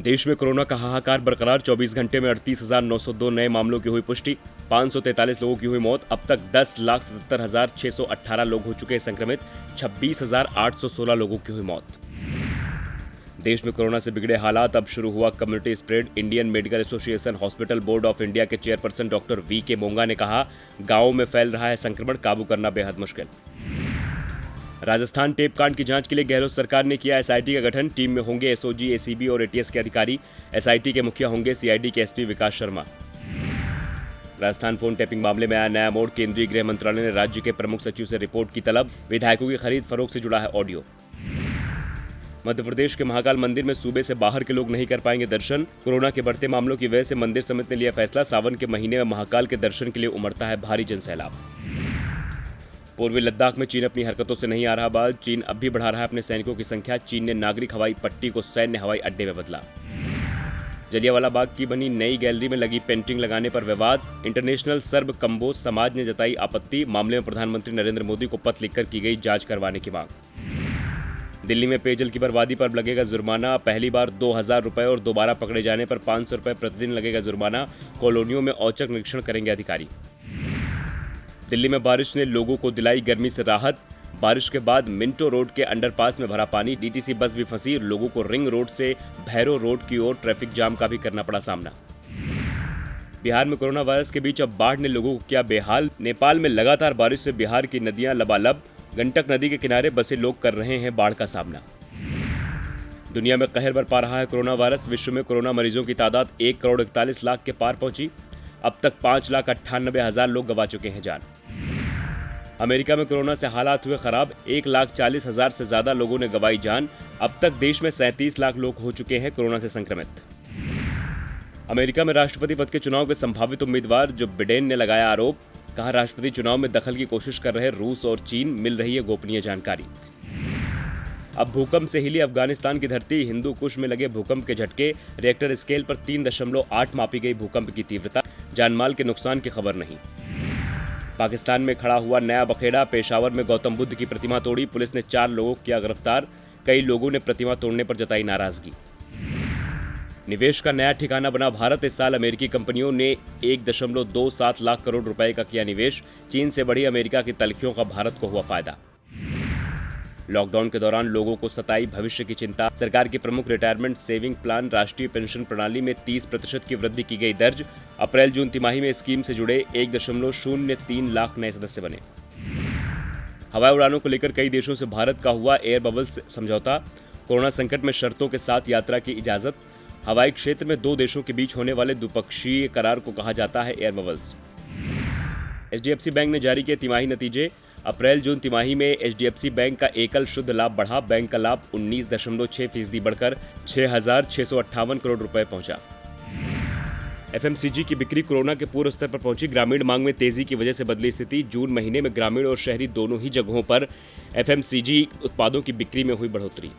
देश में कोरोना का हाहाकार बरकरार। 24 घंटे में 38,902 नए मामलों की हुई पुष्टि। 543 लोगों की हुई मौत। अब तक 10,77,618 लोग हो चुके हैं संक्रमित। 26,816 लोगों की हुई मौत। देश में कोरोना से बिगड़े हालात, अब शुरू हुआ community spread. Indian medical association hospital board of India के चेयरपर्सन डॉक्टर वी के मोंगा ने कहा, गांवों में फैल रहा है संक्रमण, काबू करना बेहद मुश्किल। राजस्थान टेप कांड की जांच के लिए गहलोत सरकार ने किया एसआईटी का गठन। टीम में होंगे एसओजी, एसीबी और एटीएस के अधिकारी। एसआईटी के मुखिया होंगे सीआईडी के एसपी विकास शर्मा। राजस्थान फोन टैपिंग मामले में आया नया मोड़। केंद्रीय गृह मंत्रालय ने राज्य के प्रमुख सचिव से रिपोर्ट की तलब। विधायकों की खरीद फरोख्त से जुड़ा है ऑडियो। मध्य प्रदेश के महाकाल मंदिर में सूबे से बाहर के लोग नहीं कर पाएंगे दर्शन। कोरोना के बढ़ते मामलों की वजह से मंदिर समिति ने लिया फैसला। सावन के महीने में महाकाल के दर्शन के लिए उमड़ता है भारी जनसैलाब। पूर्वी लद्दाख में चीन अपनी हरकतों से नहीं आ रहा बाज। चीन अब भी बढ़ा रहा है अपने सैनिकों की संख्या। चीन ने नागरिक हवाई पट्टी को सैन्य हवाई अड्डे में बदला। जलियांवाला बाग की बनी नई गैलरी में लगी पेंटिंग लगाने पर विवाद। इंटरनेशनल सर्ब कंबोज समाज ने जताई आपत्ति। मामले में प्रधानमंत्री नरेंद्र मोदी को पत्र लिखकर की गई जांच करवाने की मांग। दिल्ली में पेयजल की बर्बादी पर लगेगा जुर्माना। पहली बार 2,000 रुपए और दोबारा पकड़े जाने पर 500 रुपए प्रतिदिन लगेगा जुर्माना। कॉलोनियों में औचक निरीक्षण करेंगे अधिकारी। दिल्ली में बारिश ने लोगों को दिलाई गर्मी से राहत। बारिश के बाद मिंटो रोड के अंडरपास में भरा पानी। डीटीसी बस भी फंसी। लोगों को रिंग रोड से भैरो रोड की ओर ट्रैफिक जाम का भी करना पड़ा सामना। बिहार में कोरोना वायरस के बीच अब बाढ़ ने लोगों को किया बेहाल। नेपाल में लगातार बारिश से बिहार की नदियां लबालब। गंडक नदी के किनारे बसे लोग कर रहे हैं बाढ़ का सामना। दुनिया में कहर बरपा रहा है कोरोना वायरस। विश्व में कोरोना मरीजों की तादाद 1,41,00,000 के पार पहुंची। अब तक 5,98,000 लोग गंवा चुके हैं जान। अमेरिका में कोरोना से हालात हुए खराब। 1,40,000 से ज्यादा लोगों ने गंवाई जान। अब तक देश में 37 लाख लोग हो चुके हैं कोरोना से संक्रमित। अमेरिका में राष्ट्रपति पद के चुनाव के संभावित उम्मीदवार जो बिडेन ने लगाया आरोप। कहा, राष्ट्रपति चुनाव में दखल की कोशिश कर रहे रूस और चीन। मिल रही है गोपनीय जानकारी। अब भूकंप से हिली अफगानिस्तान की धरती। हिंदू कुश में लगे भूकंप के झटके। रिएक्टर स्केल पर 3.8 मापी गई भूकंप की तीव्रता। जानमाल के नुकसान की खबर नहीं। पाकिस्तान में खड़ा हुआ नया बखेड़ा। पेशावर में गौतम बुद्ध की प्रतिमा तोड़ी। पुलिस ने 4 लोगों को किया गिरफ्तार। कई लोगों ने प्रतिमा तोड़ने पर जताई नाराजगी। निवेश का नया ठिकाना बना भारत। इस साल अमेरिकी कंपनियों ने 1.27 लाख करोड़ रुपए का किया निवेश। चीन से बढ़ी अमेरिका की तलखियों का भारत को हुआ फायदा। लॉकडाउन के दौरान लोगों को सताई भविष्य की चिंता। सरकार की प्रमुख रिटायरमेंट सेविंग प्लान राष्ट्रीय पेंशन प्रणाली में 30% की वृद्धि की गई दर्ज। अप्रैल जून तिमाही में स्कीम से जुड़े 1.03 लाख नए सदस्य बने। हवाई उड़ानों को लेकर कई देशों से भारत का हुआ एयर बबल्स समझौता। कोरोना संकट में शर्तों के साथ यात्रा की इजाजत। हवाई क्षेत्र में 2 देशों के बीच होने वाले द्विपक्षीय करार को कहा जाता है एयर बबल्स। एचडीएफसी बैंक ने जारी किए तिमाही नतीजे। अप्रैल जून तिमाही में एचडीएफसी बैंक का एकल शुद्ध लाभ बढ़ा। बैंक का लाभ 19.6% बढ़कर 6,658 करोड़ रुपए पहुंचा। एफएमसीजी की बिक्री कोरोना के पूर्व स्तर पर पहुंची। ग्रामीण मांग में तेजी की वजह से बदली स्थिति। जून महीने में ग्रामीण और शहरी दोनों ही जगहों पर एफएमसीजी उत्पादों की बिक्री में हुई बढ़ोतरी।